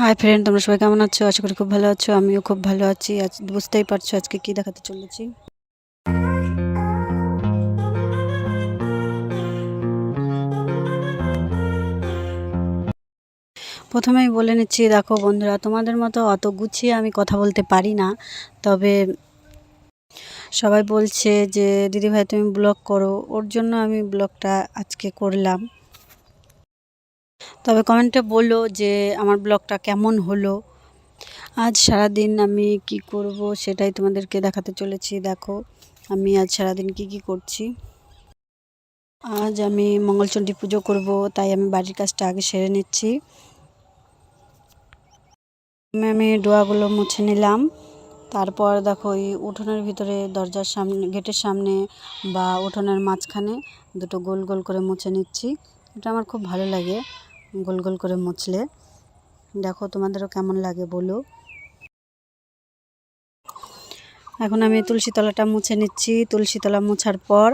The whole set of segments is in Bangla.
হাই ফ্রেন্ড, তোমরা সবাই কেমন আছো? আশা করি খুব ভালো আছো। আমিও খুব ভালো আছি। আজ বুঝতেই পারছো আজকে কি দেখাতে চলেছি। প্রথমেই বলে নিচ্ছি, দেখো বন্ধুরা, তোমাদের মতো অত গুছিয়ে আমি কথা বলতে পারি না। তবে সবাই বলছে যে দিদিভাই তুমি ব্লগ করো, ওর জন্য আমি ব্লগটা আজকে করলাম। তবে কমেন্টে বলো যে আমার ব্লগটা কেমন হলো। আজ সারাদিন আমি কি করব সেটাই তোমাদেরকে দেখাতে চলেছি। দেখো আমি আজ সারাদিন কি করছি। আজ আমি মঙ্গলচণ্ডী পুজো করব, তাই আমি বাড়ির কাজটা আগে সেরে নিচ্ছি। আমি ডোয়াগুলো মুছে নিলাম। তারপর দেখো এই উঠোনের ভিতরে দরজার সামনে, গেটের সামনে বা উঠোনের মাঝখানে দুটো গোল গোল করে মুছে নিচ্ছি। এটা আমার খুব ভালো লাগে গোল গোল করে মুছলে। দেখো তোমাদেরও কেমন লাগে বলো। এখন আমি তুলসী তলাটা মুছে নিচ্ছি। তুলসী তলা মোছার পর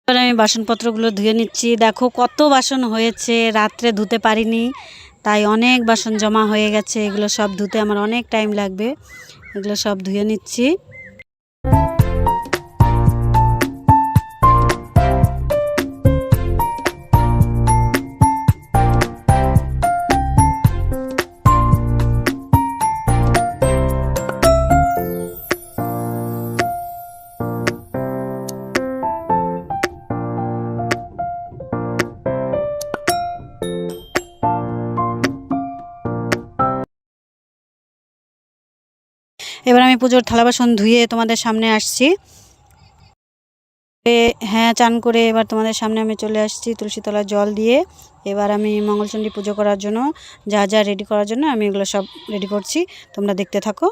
আমি বাসনপত্রগুলো ধুয়ে নিচ্ছি। দেখো কত বাসন হয়েছে, রাত্রে ধুতে পারিনি, তাই অনেক বাসন জমা হয়ে গেছে। এগুলো সব ধুতে আমার অনেক টাইম লাগবে। এগুলো সব ধুয়ে নিচ্ছি। এবার আমি পুজোর থালা বাসন ধুয়ে তোমাদের সামনে আসছি। হ্যাঁ, চান করে এবার তোমাদের সামনে আমি চলে আসছি তুলসী তলায় জল দিয়ে। এবার আমি মঙ্গলচণ্ডী পুজো করার জন্য যা যা রেডি করার জন্য আমি এগুলো সব রেডি করছি। তোমরা দেখতে থাকো।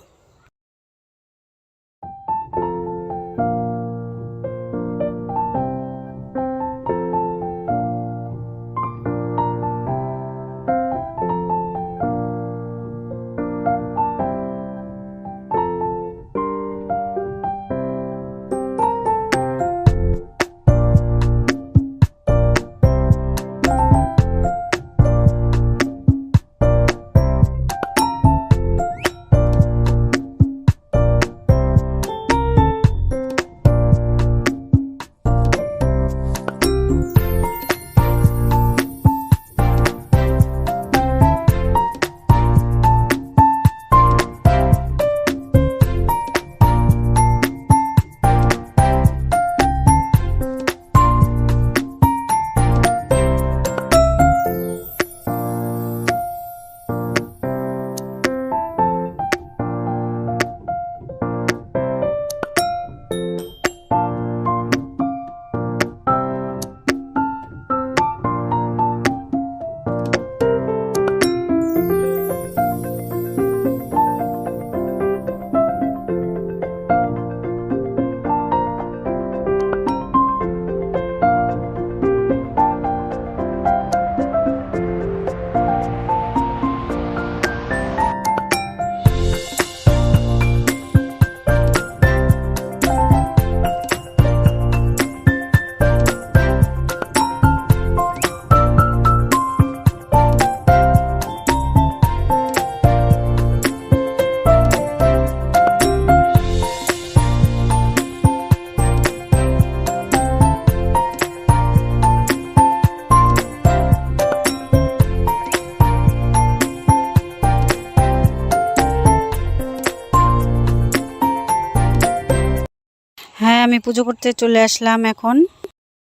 হ্যাঁ, আমি পুজো করতে চলে আসলাম এখন।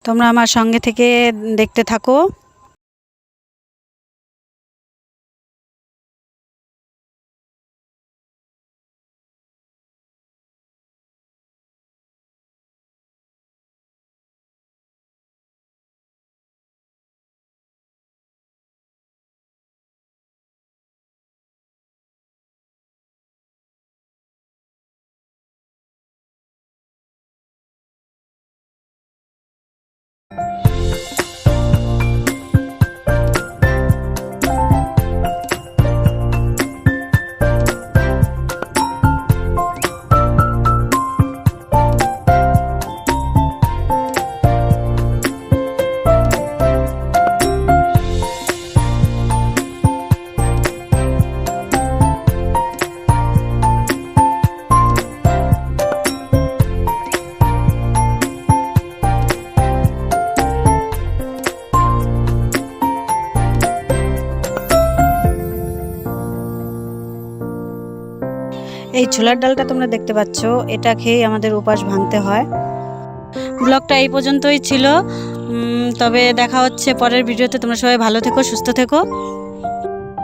তোমরা আমার সঙ্গে থেকে দেখতে থাকো। এই ছোলার ডালটা তোমরা দেখতে পাচ্ছ, এটা খেয়েই আমাদের উপাস ভাঙতে হয়। ব্লগটা এই পর্যন্তই ছিল, তবে দেখা হচ্ছে পরের ভিডিওতে। তোমরা সবাই ভালো থেকো, সুস্থ থেকো।